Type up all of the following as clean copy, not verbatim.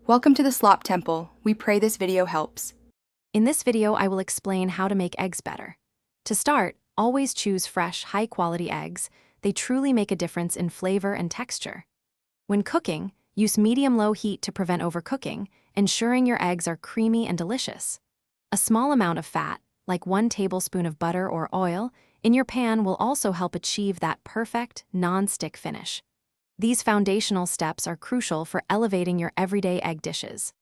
Welcome to the Slop Temple. We pray this video helps. In this video, I will explain how to make eggs better. To start, always choose fresh, high-quality eggs. They truly make a difference in flavor and texture. When cooking, use medium-low heat to prevent overcooking, ensuring your eggs are creamy and delicious. A small amount of fat, like 1 tablespoon of butter or oil, in your pan will also help achieve that perfect, non-stick finish. These foundational steps are crucial for elevating your everyday egg dishes.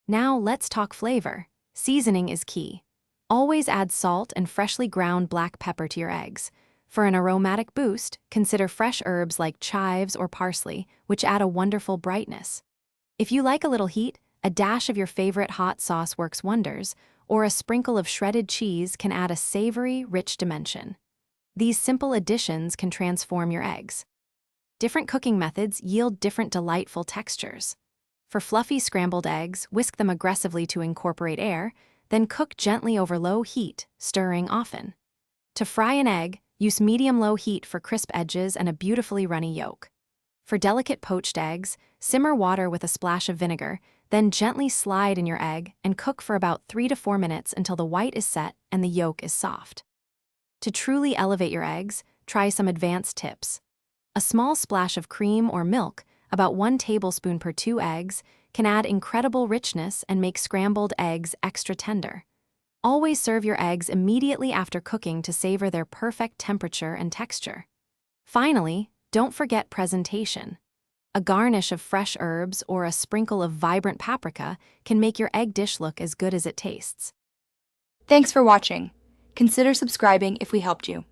Now let's talk flavor. Seasoning is key. Always add salt and freshly ground black pepper to your eggs. For an aromatic boost, consider fresh herbs like chives or parsley, which add a wonderful brightness. If you like a little heat, a dash of your favorite hot sauce works wonders, or a sprinkle of shredded cheese can add a savory, rich dimension. These simple additions can transform your eggs. Different cooking methods yield different delightful textures. For fluffy scrambled eggs, whisk them aggressively to incorporate air, then cook gently over low heat, stirring often. To fry an egg, use medium-low heat for crisp edges and a beautifully runny yolk. For delicate poached eggs, simmer water with a splash of vinegar, then gently slide in your egg and cook for about 3 to 4 minutes until the white is set and the yolk is soft. To truly elevate your eggs, try some advanced tips. A small splash of cream or milk, about 1 tablespoon per 2 eggs, can add incredible richness and make scrambled eggs extra tender. Always serve your eggs immediately after cooking to savor their perfect temperature and texture. Finally, don't forget presentation. A garnish of fresh herbs or a sprinkle of vibrant paprika can make your egg dish look as good as it tastes. Thanks for watching. Consider subscribing if we helped you.